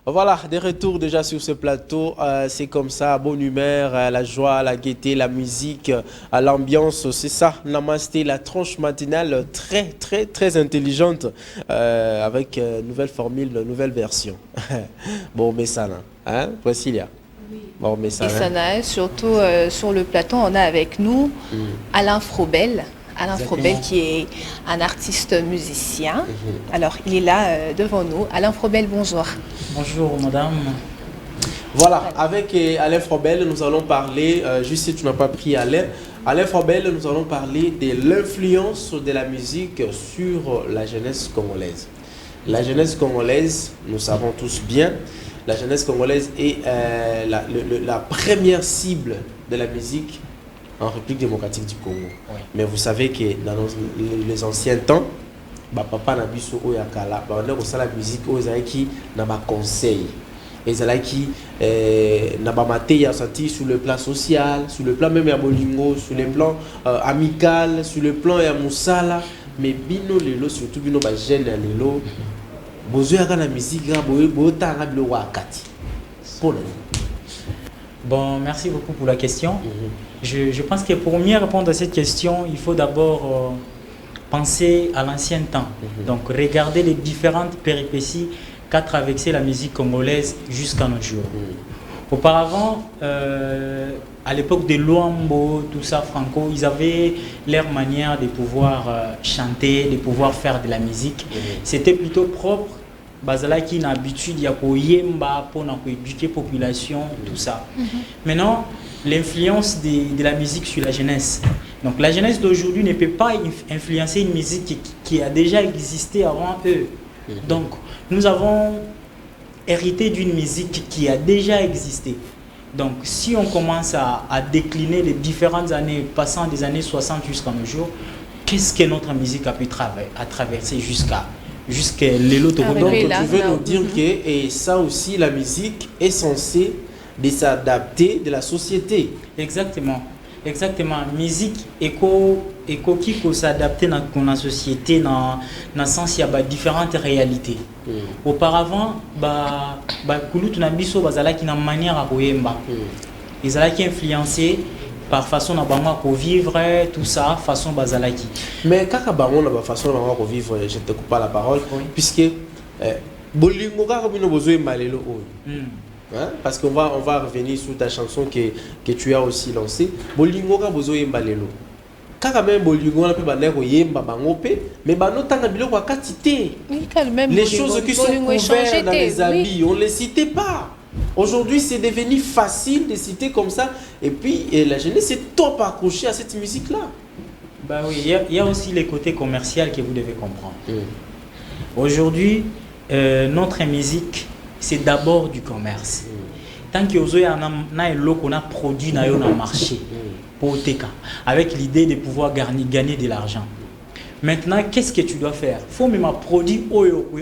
Voilà, des retours déjà sur ce plateau. C'est comme ça, bonne humeur, la joie, la gaieté, la musique, l'ambiance. C'est ça, Namasté, la tranche matinale très intelligente avec nouvelle formule, nouvelle version. Bon, mais ça, hein, Priscilla. Bon, mais ça, et ça n'a, surtout sur le plateau, on a avec nous Alain Frobel. Alain Frobel qui est un artiste musicien. Alors, il est là devant nous. Alain Frobel, bonjour. Bonjour, madame. Voilà, avec Alain Frobel, nous allons parler, juste si tu n'as pas pris Alain Frobel, nous allons parler de l'influence de la musique sur la jeunesse congolaise. La jeunesse congolaise, nous savons tous bien, la jeunesse congolaise est la première cible de la musique en République démocratique du Congo. Oui. Mais vous savez que dans les anciens temps, papa na biso oyakala, on a la musique qui n'a pas conseil. Et qui n'a pas maté senti sur le plan social, sur le plan même ya bolingo, sur le plan amical, sur le plan ya musala, mais bino lelo surtout bino ba jeune lelo bozo ya la musique ga boyo tanga bilo wakati. Bon, merci beaucoup pour la question. Je pense que pour mieux répondre à cette question, il faut d'abord penser à l'ancien temps. Donc, regarder les différentes péripéties qu'a traversé la musique congolaise jusqu'à nos jours. Auparavant, à l'époque de Luambo, tout ça, Franco, ils avaient leur manière de pouvoir chanter, de pouvoir faire de la musique. C'était plutôt propre. Bazala qui a l'habitude de yemba pour éduquer la population, tout ça. Maintenant, l'influence de la musique sur la jeunesse. Donc la jeunesse d'aujourd'hui ne peut pas influencer une musique qui a déjà existé avant eux. Donc nous avons hérité d'une musique qui a déjà existé. Donc si on commence à décliner les différentes années, passant des années 60 jusqu'à nos jours, qu'est-ce que notre musique a pu traverser jusqu'à l'élo. Donc tu veux nous dire que et ça aussi la musique est censée de s'adapter de la société. Exactement. Musique qui peut s'adapter dans la société dans le sens il y a différentes réalités. Auparavant kulutu na biso bazala qui na manière à koyemba. Ils allaient qui influencé par façon na bango ko vivre tout ça façon bazalaki. Mais kaka bango na façon na bango ko vivre, je te coupe pas la parole puisque bolingo ka bino bozo malelo o. Parce qu'on va revenir sur ta chanson que tu as aussi lancée. Bolingo ka bozo malelo. Kaka même bolingo na pe baneko yemba bango pe mais bano tanga biloko akatité. Les choses qui sont couvertes dans les habits, on les citait pas. Aujourd'hui, c'est devenu facile de citer comme ça. Et puis, la jeunesse est top accrochée à cette musique-là. Bah oui, il y a aussi les côtés commerciaux que vous devez comprendre. Aujourd'hui, notre musique, c'est d'abord du commerce. Tant qu'il y a un produit dans le marché, avec l'idée de pouvoir gagner de l'argent. Maintenant, qu'est-ce que tu dois faire? Il faut même un produit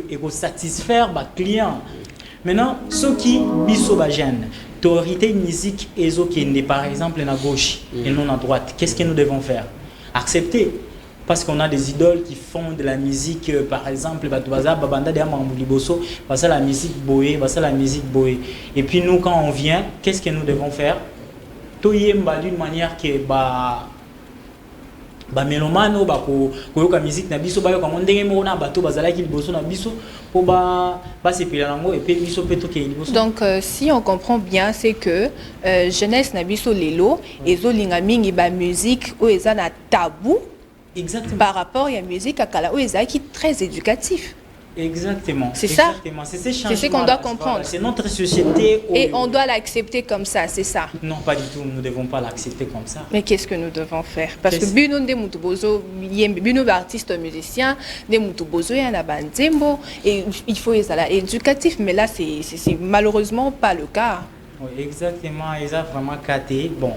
et satisfaire les clients. Maintenant, ceux qui bisobagènent, t'autorité musique et qui n'est par exemple à gauche et non à droite, qu'est-ce que nous devons faire? Accepter. Parce qu'on a des idoles qui font de la musique, par exemple, la musique boé. Et puis nous, quand on vient, qu'est-ce que nous devons faire? D'une manière qui est mélomano koyoka musique na biso ba yoka ndenge moko na bato bazala ki liboso na biso po ba sepela nango et puis biso peto ke liboso. Donc si on comprend bien, c'est que jeunesse na biso lelo ezolinga mingi ba musique o eza na tabou. Exactement. Par rapport à la musique akala o eza qui très éducatif. Exactement. C'est ça. C'est ce qu'on doit comprendre. C'est notre société. Et on doit l'accepter comme ça, c'est ça. Non, pas du tout. Nous ne devons pas l'accepter comme ça. Mais qu'est-ce que nous devons faire? Parce que bino de mutubozo, bino artiste musicien, de mutubozo y en a banzembo et il faut être éducatif. Mais là, c'est malheureusement pas le cas. Oui, exactement. Ils ont vraiment caté. Bon.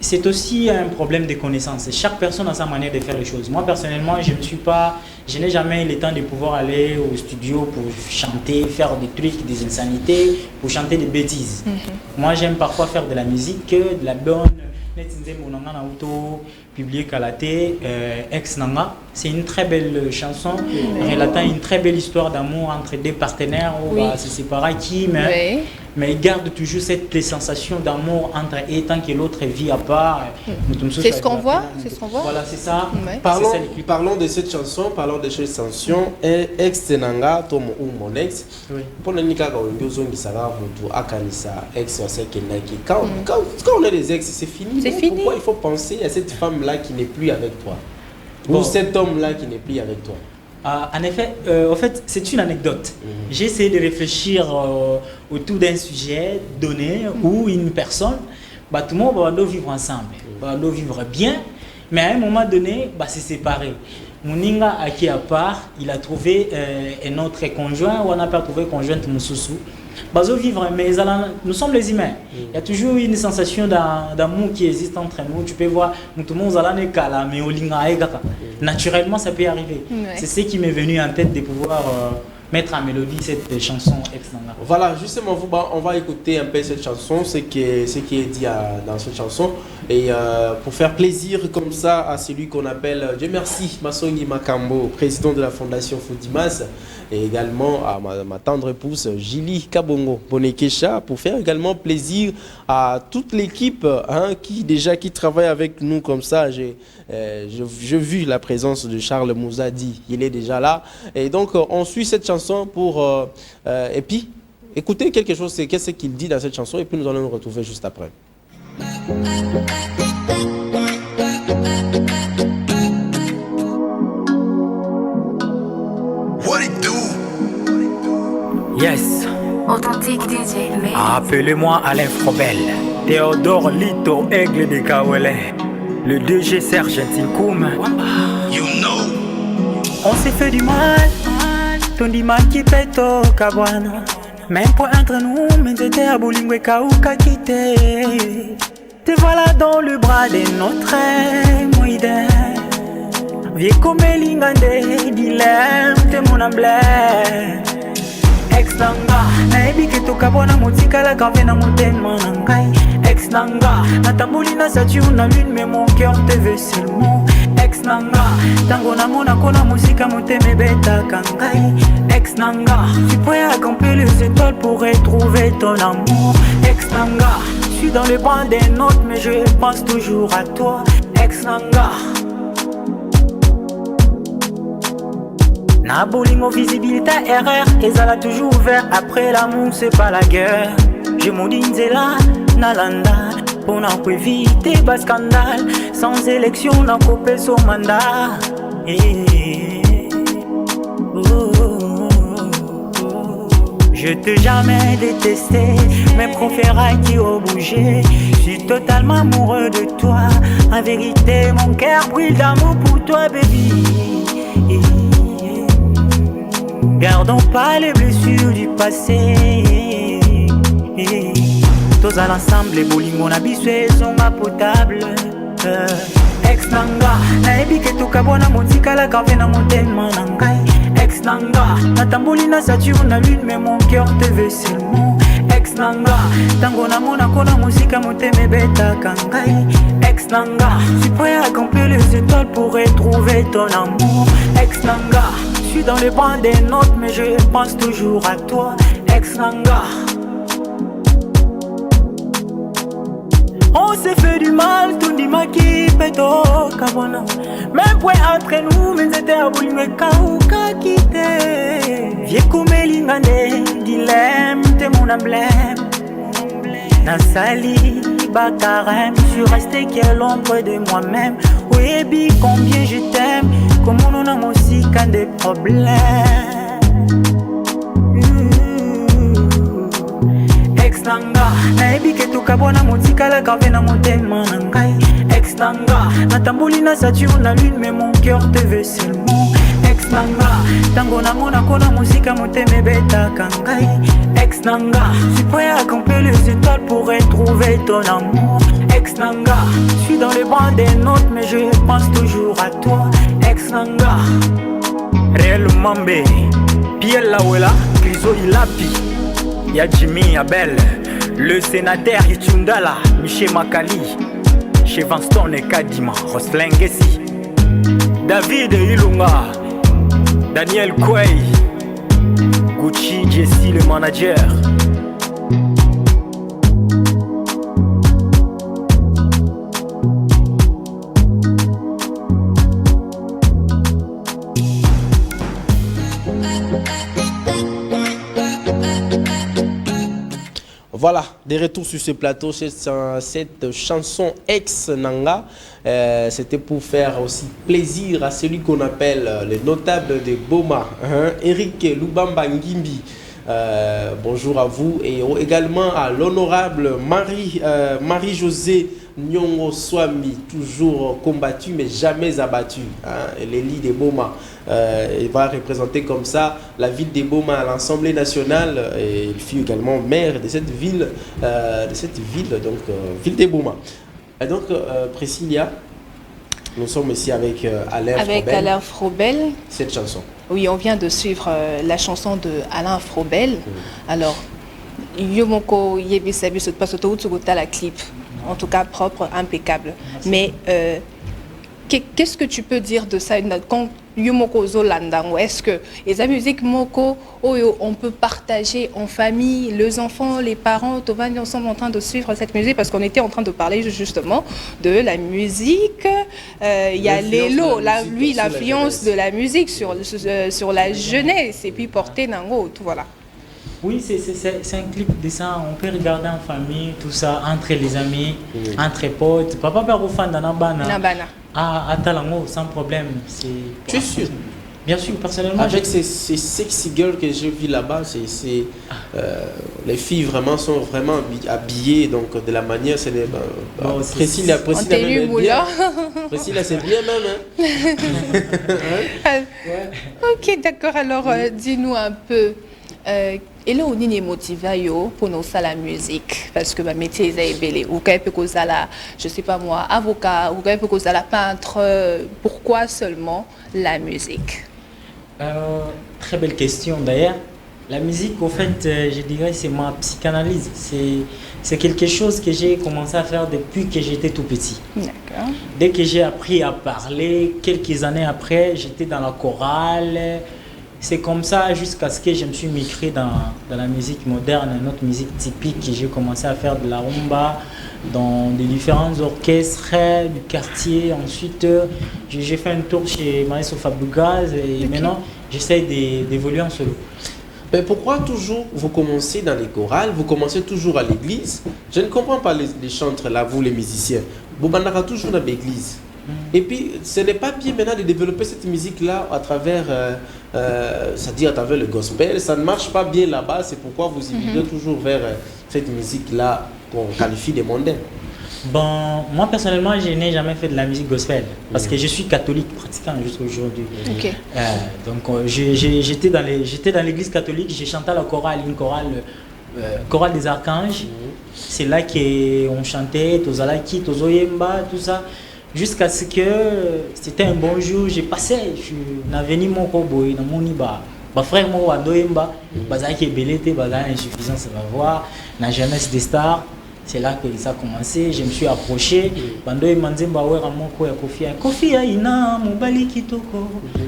C'est aussi un problème de connaissance. Chaque personne a sa manière de faire les choses. Moi, personnellement, je n'ai jamais eu le temps de pouvoir aller au studio pour chanter, faire des trucs, des insanités, pour chanter des bêtises. Moi, j'aime parfois faire de la musique, de la bonne Netinzembo Nanga na auto publié Kalaté, Ex Nanga. C'est une très belle chanson relatant une très belle histoire d'amour entre deux partenaires où c'est séparé mais il garde toujours cette sensation d'amour entre eux tant que l'autre vit à part. C'est ce qu'on voit. Voilà, c'est ça. Parlons de cette chanson, parlons de cette chanson. Ex Nanga, toi ou mon ex. Pour le nika quand on est des ex, c'est fini. Pourquoi il faut penser à cette femme-là qui n'est plus avec toi? Ou cet homme-là qui n'est plus avec toi? En effet, en fait, c'est une anecdote. J'ai essayé de réfléchir autour d'un sujet donné où une personne, tout le monde va vivre ensemble, va vivre bien, mais à un moment donné, c'est séparé. Moninga a qui à part, il a trouvé un autre conjoint, ou on n'a pas trouvé conjointe Moussoussou. Vivre, mais nous sommes les humains. Il y a toujours une sensation d'amour qui existe entre nous. Tu peux voir, tout le monde naturellement, ça peut arriver. C'est ce qui m'est venu en tête de pouvoir mettre en mélodie cette chanson Ex Nanga. Voilà, justement, on va écouter un peu cette chanson, ce qui est dit dans cette chanson. Et pour faire plaisir comme ça à celui qu'on appelle, Dieu merci, Masongi Makambo, président de la Fondation Foudimas, et également à ma tendre épouse Jili Kabongo Bonekesha, pour faire également plaisir à toute l'équipe qui travaille avec nous comme ça. J'ai vu la présence de Charles Mouzadi, il est déjà là. Et donc, on suit cette chanson pour... et puis, écoutez quelque chose, qu'est-ce qu'il dit dans cette chanson, et puis nous allons nous retrouver juste après. What it do? Yes. Authentique DJ. Appelez-moi Alain Frobel. Théodore Lito, Aigle de Kawele. Le DG Serge Tinkoum. You know. On s'est fait du mal. Ton dit mal qui pète au Kabwana. Même point entre nous, mais j'étais à Boulingwe Kaouka quitté. Te voilà dans le bras de notre moïden. Vieux comme Lingande, dilemme, t'es mon emblème. Ex Nanga, naebi que to kabona motika la kave na motema nangai. Ex Nanga, natambuli na Saturne na lune mais mon cœur te veut seulement. Ex Nanga, tango na mona kona musika moteme beta kangai. Ex Nanga, tu pourrais accomplir les étoiles pour retrouver ton amour. Ex Nanga, je suis dans le banc des notes mais je pense toujours à toi. Ex Nanga. Na bolingo visibilité erreur, ezala toujours ouvert après l'amour c'est pas la guerre. Je maudis Nzela, Nalanda, pour éviter bas scandale. Sans élection, n'a coupé son mandat. Je t'ai jamais détesté, mes préférailles qui ont bougé. Je suis totalement amoureux de toi. En vérité, mon cœur brûle d'amour pour toi, baby. Gardons pas les blessures du passé. Tous à l'ensemble, les bolingo na biswe zonga potable. Ex Nanga, naebi que tu kabona motika la kave na motema nangai. Ex Nanga, natamboli na Saturne na lune mais mon cœur te veut seulement. Ex Nanga, tango na mona kona musika moteme beta kangai. Ex Nanga, tu pourrais accomplir les étoiles pour retrouver ton amour. Ex Nanga, je suis dans le banc des notes mais je pense toujours à toi. Ex Nanga. On s'est fait du mal, tout dit ma qui péto kabona. Même point entre nous, mais c'était à Boulingwe Kaouka quitté. Vieux comme Lingande, dilemme, t'es mon emblème. Nassali, Bakarem, je suis resté qu'à l'ombre de moi-même. Oui, bi, combien je t'aime, comme on a aussi qu'un des problèmes. Ex Nanga, naebi que tu kabona motika la kave na motema nangai. Ex Nanga, natamboli na Saturne na lune mais mon cœur te veut seulement. Ex Nanga, tango na mona kona musika moteme beta kangai. Ex Nanga, tu pourrais accomplir les étoiles pour retrouver ton amour. Ex Nanga, je suis dans le banc des notes mais je pense toujours à toi. Ex Nanga. Réel Mambe, Pierre Lawela, Griso Ilapi. Y'a Jimmy Abel, le sénateur Yutundala, Michel Makali, chez Van Stone et Kadima, Roslengesi, David Ilunga, Daniel Kwei, Gucci Jesse le manager. Voilà, des retours sur ce plateau, cette chanson ex-Nanga. C'était pour faire aussi plaisir à celui qu'on appelle le notable de Boma, Eric Lubamba Ngimbi. Bonjour à vous et également à l'honorable Marie-Josée Nyongo Swami, toujours combattu mais jamais abattu. L'élie de Boma. Il va représenter comme ça la ville de Boma à l'Assemblée nationale et il fut également maire de cette ville, donc ville de Boma. Et donc, Priscilla, nous sommes ici avec Alain Frobel. Cette chanson. Oui, on vient de suivre la chanson de Alain Frobel. Alors, Yomoko Yebisabi se passe au la clip. En tout cas, propre, impeccable. Merci. Mais qu'est-ce que tu peux dire de ça quand Yomoko Zolandango? Est-ce que les musiques Moko, on peut partager en famille, les enfants, les parents, tout le monde ensemble en train de suivre cette musique parce qu'on était en train de parler justement de la musique. Il y a l'élo, l'influence de la musique sur la jeunesse et puis porter Nango, tout voilà. Oui, c'est un clip de ça, on peut regarder en famille, tout ça, entre les amis, entre potes. Papa père au fan d'Anabana. À Talango, sans problème. Tu es sûr? Bien sûr, personnellement. Avec ces sexy girls que j'ai vues là-bas, les filles vraiment sont vraiment habillées donc de la manière. Priscilla même bien. Priscilla c'est bien même. Ok, d'accord. Alors, dis-nous un peu. Et là, on est motivé pour nous faire la musique parce que ma métier est belé. Ou quand peut causer je sais pas moi, avocat, ou quand peut causer peintre. Pourquoi seulement la musique? Très belle question d'ailleurs. La musique, au fait, je dirais, c'est ma psychanalyse. C'est quelque chose que j'ai commencé à faire depuis que j'étais tout petit. D'accord. Dès que j'ai appris à parler, quelques années après, j'étais dans la chorale. C'est comme ça jusqu'à ce que je me suis migré dans la musique moderne, notre musique typique. J'ai commencé à faire de la rumba dans des différents orchestres du quartier. Ensuite, j'ai fait un tour chez Maestro Fabugaz et maintenant, j'essaie d'évoluer en solo. Mais pourquoi toujours vous commencez dans les chorales, vous commencez toujours à l'église? Je ne comprends pas les chantres là, vous les musiciens. Vous bandera toujours dans l'église. Et puis, ce n'est pas bien maintenant de développer cette musique-là à travers, c'est-à-dire à travers le gospel. Ça ne marche pas bien là-bas, c'est pourquoi vous immigrez toujours vers cette musique-là qu'on qualifie de mondaine. Bon, moi personnellement, je n'ai jamais fait de la musique gospel parce que je suis catholique pratiquant jusqu'à aujourd'hui. Okay. Donc, j'étais dans l'église catholique, j'ai chanté à la chorale, une chorale des archanges. C'est là qu'on chantait, Tozalaki, Tozoyemba, tout ça. Jusqu'à ce que c'était un bon jour, j'ai passé, je suis venu mon coboy, dans mon iba. Mon frère, moi, Adoyemba, Bazaki est belé, Bazaki insuffisance, ça va voir, la jeunesse des stars. C'est là que ça a commencé, je me suis approché. Bandoy Manzemba, ouais, à mon coin, Kofi, Aina, Mobali Kitoko,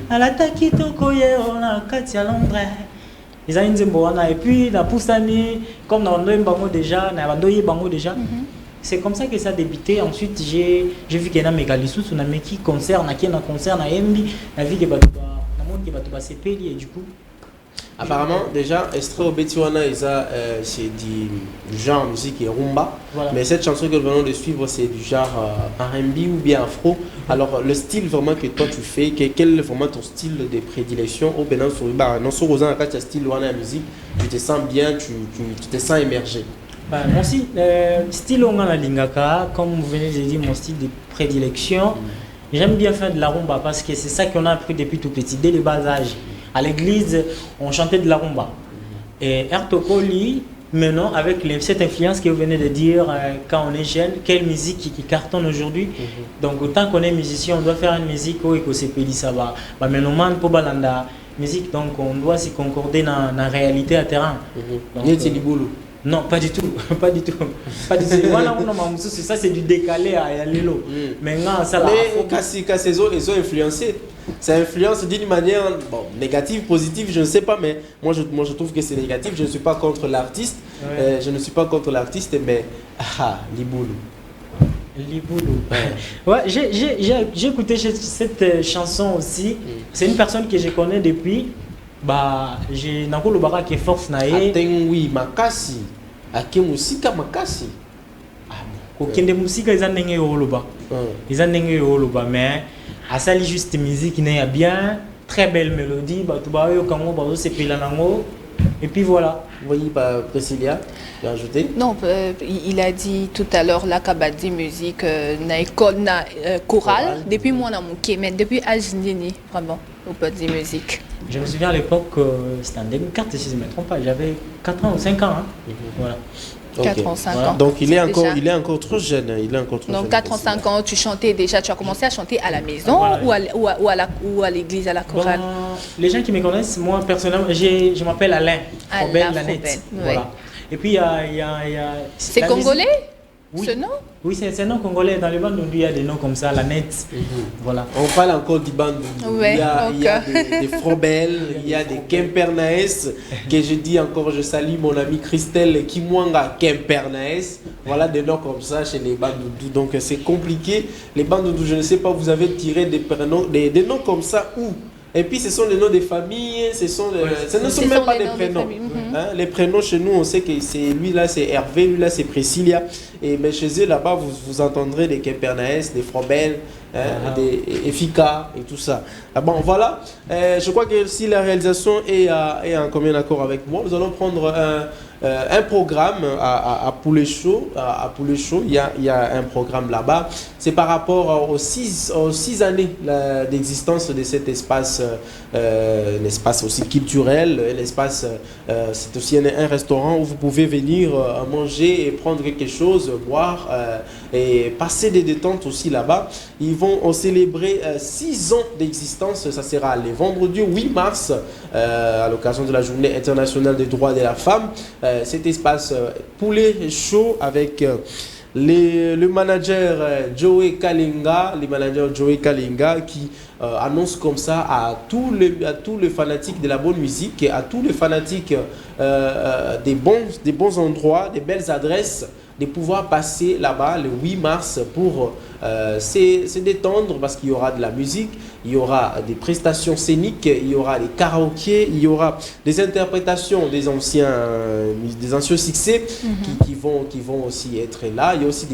Alata Kitoko, Yéona, Katia Londres. Ils ont une et puis, dans Poussani, comme dans Bandoy Bango déjà, dans Bandoy Bango déjà. C'est comme ça que ça a débuté. Ensuite, j'ai vu qu'il y a un mégalissous, un mec qui concerne, un concert, un MB, la vie qui va se payer et du coup. Apparemment, déjà, Estra Obetiwana, c'est du genre musique et rumba. Voilà. Mais cette chanson que nous venons de suivre, c'est du genre R&B ou bien afro. Alors, le style vraiment que toi tu fais, quel est vraiment ton style de prédilection au Bénin sur non sur Rosan, quand tu as style ou la musique, tu te sens bien, tu te sens émergé. Mon style Ongana Lingaka, comme vous venez de dire, mon style de prédilection, j'aime bien faire de la rumba parce que c'est ça qu'on a appris depuis tout petit, dès le bas âge. À l'église, on chantait de la rumba. Et Ertokoli, maintenant, avec cette influence que vous venez de dire, quand on est jeune, quelle musique qui cartonne aujourd'hui. Donc, autant qu'on est musicien, on doit faire une musique où il se peut ça va. Maintenant, man, pour balanda musique, donc on doit s'y concorder dans la réalité à terrain. Non, pas du tout, pas du tout, pas du tout. Voilà, ça c'est du décalé à l'élo. Maintenant, ça mais quand ils ont influencé, ça influence d'une manière négative, positive, je ne sais pas, mais moi je trouve que c'est négatif. Je ne suis pas contre l'artiste, je ne suis pas contre l'artiste, mais Liboulou. Ouais, j'ai écouté cette chanson aussi. C'est une personne que je connais depuis. J'ai Nakolo Bara qui est force nae. Oui, makasi. Ake musika makasi. Kokende musika ils ndenge yoloba. Ils ndenge yoloba mais asali juste musique n'est bien, très belle mélodie, ba tuba yo kango ba se pila nango. Et puis voilà. Oui, Priscilla, tu as ajouté? Non, il a dit tout à l'heure la kabadi musique na école na chorale depuis moi na mouké mais depuis âge nini vraiment au pas de musique. Je me souviens à l'époque c'était en 2004 si je ne me trompe pas, j'avais 4 ans ou 5 ans hein. Voilà. 4 ans, 5 ans. Donc il est encore trop jeune. Donc 4 ans, 5 ans, tu chantais déjà, tu as commencé à chanter à la maison ou à l'église, à la chorale? Les gens qui me connaissent, moi personnellement, je m'appelle Alain Frobel Lanette. Voilà. Et puis il y a c'est congolais? Oui. Ce nom? Oui, c'est un nom congolais. Dans les bandes, il y a des noms comme ça, la net. Voilà. On parle encore du band. Il y a des Frobel, il y a des Kempernaes, que je dis encore, je salue mon ami Christelle Kimwanga Kempernaes. Voilà des noms comme ça chez les bandes doudou. Donc c'est compliqué. Les bandes doudou, je ne sais pas, vous avez tiré des prénoms, des noms comme ça où? Et puis ce sont les noms des familles, ce ne sont même pas des prénoms. Les prénoms chez nous, on sait que c'est lui là, c'est Hervé, lui là, c'est Priscilla. Mais chez eux là-bas, vous entendrez des Kempernaes, des Frobel, des Efika et tout ça. Bon, voilà. Je crois que si la réalisation est en commun accord avec moi, nous allons prendre un programme à Poulet Chaud. À Poulet Chaud, il y a un programme là-bas. C'est par rapport aux 6 années d'existence de cet espace, un espace aussi culturel, un espace, c'est aussi un restaurant où vous pouvez venir manger et prendre quelque chose, boire et passer des détentes aussi là-bas. Ils vont célébrer 6 ans d'existence. Ça sera le vendredi 8 mars à l'occasion de la Journée internationale des droits de la femme. Cet espace Poulet Chaud avec le manager Joey Kalinga, qui annonce comme ça à tous les fanatiques de la bonne musique et à tous les fanatiques des bons endroits, des belles adresses, de pouvoir passer là-bas le 8 mars pour se détendre parce qu'il y aura de la musique, il y aura des prestations scéniques, il y aura des karaokés, il y aura des interprétations des anciens succès qui vont aussi être là. Il y a aussi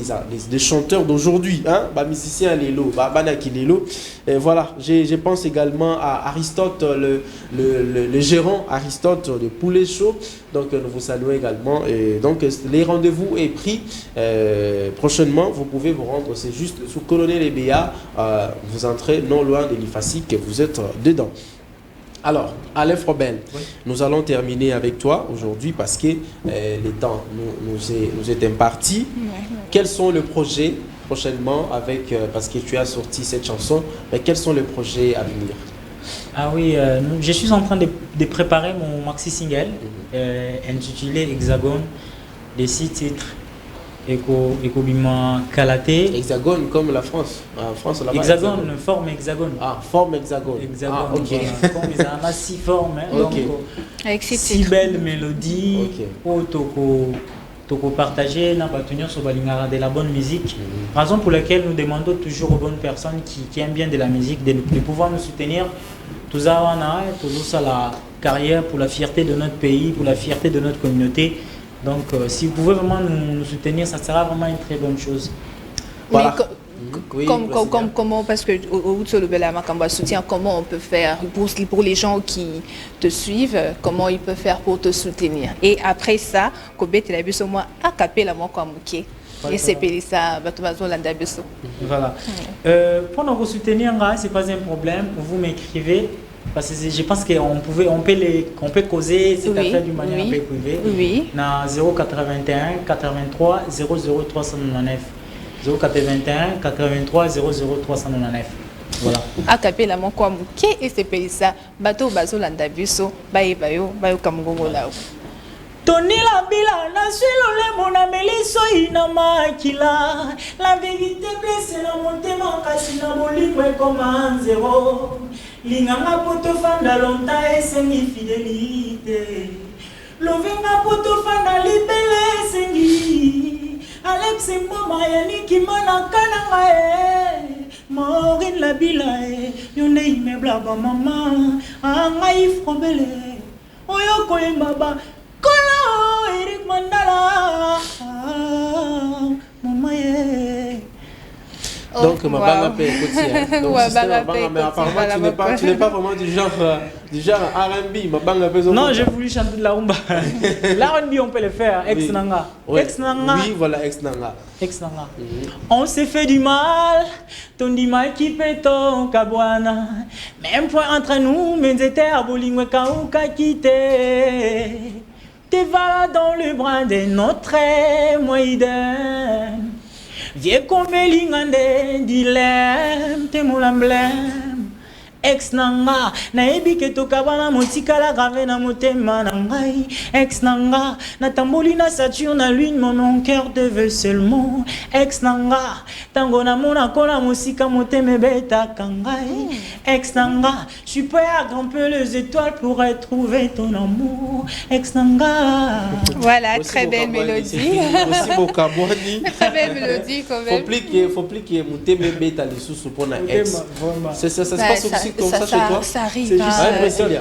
des chanteurs d'aujourd'hui, musiciens Lelo, Banaki Lelo. Voilà, je pense également à Aristote, le gérant Aristote de Poulet Chaud. Donc nous vous saluons également. Et donc les rendez-vous est pris prochainement. Vous pouvez vous rendre, c'est juste sous Colonel Ebea. Vous entrez non loin de l'IFASIC, vous êtes dedans. Alors, Alain Frobel, nous allons terminer avec toi aujourd'hui parce que le temps nous est imparti. Quels sont les projets prochainement parce que tu as sorti cette chanson, mais quels sont les projets à venir? Ah oui, je suis en train de préparer mon maxi single intitulé Hexagone, de 6 titres. Ekobima Kalaté. Hexagone comme la France. En France, là-bas. Hexagone, forme hexagone. Ah, forme hexagone. Hexagone. Ok. Voilà. Comme ils ont 6 formes. Donc, avec 6 belles mélodies. Pour toko partager, n'a pas tenu sur Balingara de la bonne musique. Raison pour laquelle nous demandons toujours aux bonnes personnes qui aiment bien de la musique de pouvoir nous soutenir. Tout ça, la carrière pour la fierté de notre pays, pour la fierté de notre communauté. Donc, si vous pouvez vraiment nous soutenir, ça sera vraiment une très bonne chose. Voilà. Comment, parce que au soutien, comment on peut faire pour les gens qui te suivent, comment ils peuvent faire pour te soutenir? Et après ça, voilà. Pour nous soutenir, ce n'est pas un problème. Vous m'écrivez. Parce que je pense qu'on peut causer cette affaire d'une manière un peu privée. Oui. Dans 081 83 00 399. 081 83 00 399. Voilà. Akapé la mon quoi mouké et c'est payé ça. Bateau bazo landa biso bayo kamungo lao. Tony la bila, na suelo le mona meliso ina makila. La vérité blesse na montema kasi na bolimwe comme un zéro. Linganga poto fanda longtemps et sengi fidélité. Lovenga poto fanda libele sengi. Alex mama ya niki mana kananga Maureen la bila yonde ime blaba mama. Angai frobele. Oyo koyembaba. Kola Eric Mandala Maman Donc ma banga peut écouter. Donc mais apparemment tu n'es pas vraiment du genre R&B. Ma banga peut. Non, j'ai voulu chanter de la rumba. La R&B on peut le faire. Ex Nanga. Ex Nanga. Oui, voilà Ex Nanga. Ex Nanga. On s'est fait du mal. Ton dit mal qui fait ton cabouana. Même point entre nous, mais c'était à Bolingwe Kauka quitté. Te vas dans le bras de notre moïden. Viens comme l'ingande dilemme, te moulamblème. Ex nanga, na ebi ke tokabana motikala grave na motema na ngai. Ex nanga, na tamboli na Saturne na lune, mon cœur te veut seulement. Ex nanga, tango na mona kola musika moteme beta kangai. Ex nanga, je suis prêt à grimper les étoiles pour retrouver ton amour. Ex nanga. Voilà, très belle mélodie. Aussi beau Kabouani. Très belle mélodie quand même. Faut plus qu'il y ait moteme beta les sous pour na ex. Ça se passe aussi comme ça chez toi. Ça arrive.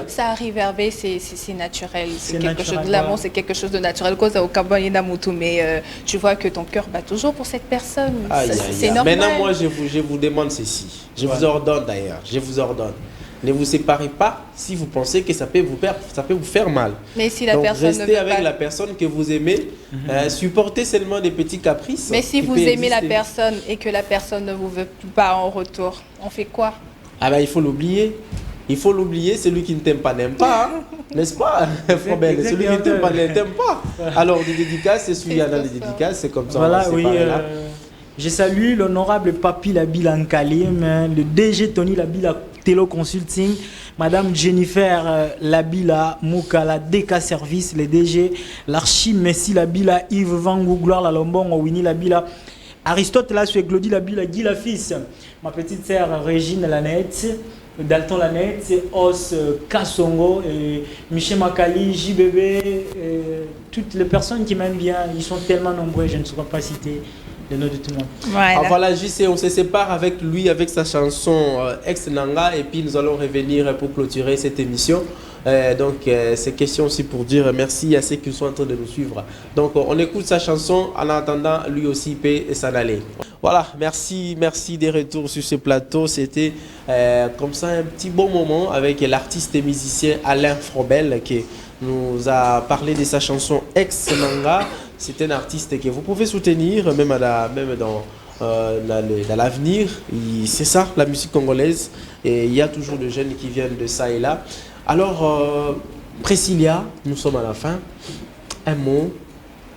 Ça arrive, Hervé, c'est naturel. C'est quelque chose de l'amour, c'est quelque chose de naturel. Cause au Kabouani Namutu, mais tu vois que ton cœur bat toujours pour cette personne. C'est normal. Maintenant, moi, je vous demande ceci. Je vous ordonne d'ailleurs. Je vous ordonne. Ne vous séparez pas si vous pensez que ça peut vous faire mal. Mais si la donc, personne restez ne veut avec pas... la personne que vous aimez. Supportez seulement des petits caprices. Mais si vous aimez la personne et que la personne ne vous veut pas en retour, on fait quoi? Ah ben il faut l'oublier. Il faut l'oublier, celui qui ne t'aime pas n'aime pas, hein? N'est-ce pas, Frobel? Celui qui ne t'aime pas ne t'aime pas. Alors, des dédicaces, c'est celui qui a dans les dédicaces, c'est comme ça. Voilà, oui. Je salue l'honorable Papi Labila Nkalim, le DG Tony Labila Telo Consulting, Madame Jennifer Labila Moukala DK Service, le DG, l'archi Messi Labila, Yves Vangou, Gloire la Lombon, Winnie Labila, Aristote Lassue, Glody Labila, Guy la fils, ma petite sœur Régine Lanette, Dalton Lanette, Os Kassongo, Michel Makali, JBB, toutes les personnes qui m'aiment bien, ils sont tellement nombreux, je ne saurais pas citer le nom de tout le monde. Voilà, voilà JC, on se sépare avec lui, avec sa chanson Ex Nanga, et puis nous allons revenir pour clôturer cette émission. Donc c'est question aussi pour dire merci à ceux qui sont en train de nous suivre. Donc on écoute sa chanson, en attendant lui aussi peut s'en aller. Voilà, merci des retours sur ce plateau. C'était comme ça un petit bon moment avec l'artiste et musicien Alain Frobel qui nous a parlé de sa chanson Ex Nanga. C'est un artiste que vous pouvez soutenir même dans l'avenir. C'est ça la musique congolaise, et il y a toujours des jeunes qui viennent de ça et là. Alors, Priscilla, nous sommes à la fin. Un mot,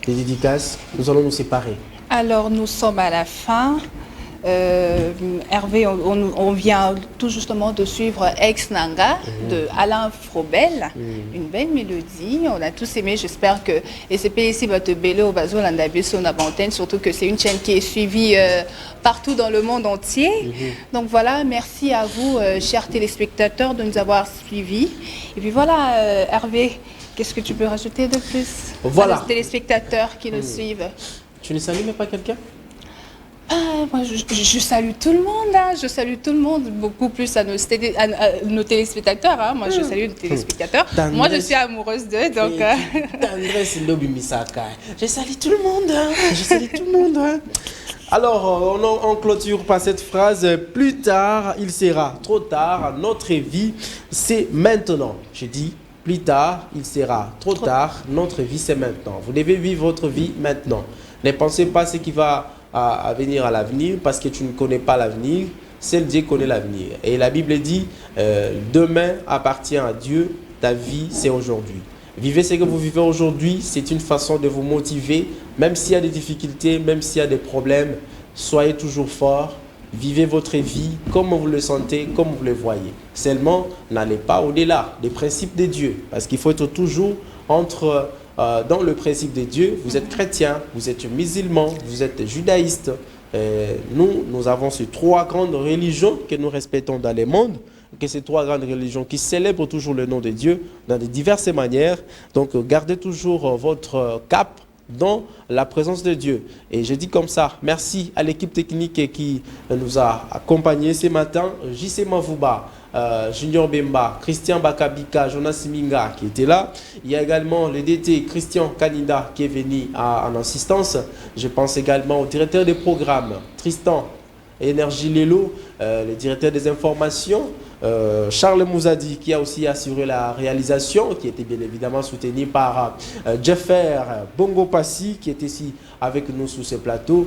des dédicaces, nous allons nous séparer. Alors, nous sommes à la fin. Hervé, on vient tout justement de suivre Ex Nanga de Alain Frobel, une belle mélodie, on a tous aimé. J'espère que ici va te bello au bazo l'andabus on a antenne, surtout que c'est une chaîne qui est suivie partout dans le monde entier. Donc voilà, merci à vous chers téléspectateurs de nous avoir suivis. Et puis voilà, Hervé, qu'est-ce que tu peux rajouter de plus voilà. À nos téléspectateurs qui nous suivent? Tu ne salues même pas quelqu'un? Moi, je salue tout le monde, là. Je salue tout le monde, beaucoup plus à nos téléspectateurs. Hein. Moi, je salue nos téléspectateurs. Moi, je suis amoureuse d'eux, donc... Je salue tout le monde, hein. Je salue tout le monde, hein. Alors, on clôture par cette phrase. Plus tard, il sera trop tard. Notre vie, c'est maintenant. Je dis, plus tard, il sera trop tard. Notre vie, c'est maintenant. Vous devez vivre votre vie maintenant. Ne pensez pas ce qui va à venir à l'avenir, parce que tu ne connais pas l'avenir. Seul Dieu connaît l'avenir. Et la Bible dit, demain appartient à Dieu, ta vie c'est aujourd'hui. Vivez ce que vous vivez aujourd'hui, c'est une façon de vous motiver, même s'il y a des difficultés, même s'il y a des problèmes, soyez toujours fort. Vivez votre vie comme vous le sentez, comme vous le voyez. Seulement, n'allez pas au-delà des principes de Dieu, parce qu'il faut être toujours entre dans le principe de Dieu. Vous êtes chrétien, vous êtes musulman, vous êtes judaïste. Nous avons ces trois grandes religions que nous respectons dans le monde, que ces trois grandes religions qui célèbrent toujours le nom de Dieu dans de diverses manières. Donc, gardez toujours votre cap dans la présence de Dieu. Et je dis comme ça, merci à l'équipe technique qui nous a accompagnés ce matin. JC Mavouba, Junior Bemba, Christian Bakabika, Jonas Siminga qui était là. Il y a également le DT Christian Kanida qui est venu en assistance. Je pense également au directeur des programmes, Tristan Énergie Lelo, le directeur des informations, Charles Mouzadi qui a aussi assuré la réalisation, qui était bien évidemment soutenu par Jeffer Bongo Passi qui est ici avec nous sur ce plateau.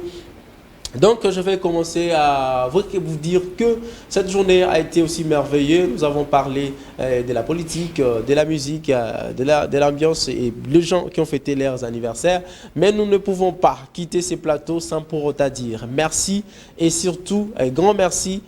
Donc, je vais commencer à vous dire que cette journée a été aussi merveilleuse. Nous avons parlé de la politique, de la musique, de l'ambiance et les gens qui ont fêté leurs anniversaires. Mais nous ne pouvons pas quitter ces plateaux sans pour autant dire merci et surtout un grand merci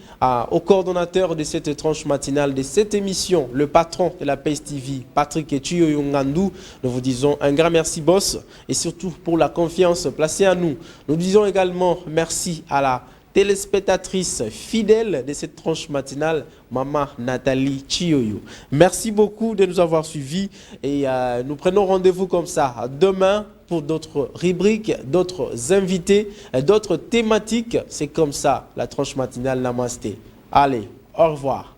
au coordonnateur de cette tranche matinale de cette émission, le patron de la PACE TV, Patrick Chiyoyongandou. Nous vous disons un grand merci, boss, et surtout pour la confiance placée en nous. Nous disons également merci à la téléspectatrice fidèle de cette tranche matinale, Maman Nathalie Chiyoyo. Merci beaucoup de nous avoir suivis et nous prenons rendez-vous comme ça demain pour d'autres rubriques, d'autres invités, d'autres thématiques. C'est comme ça la tranche matinale Namasté. Allez, au revoir.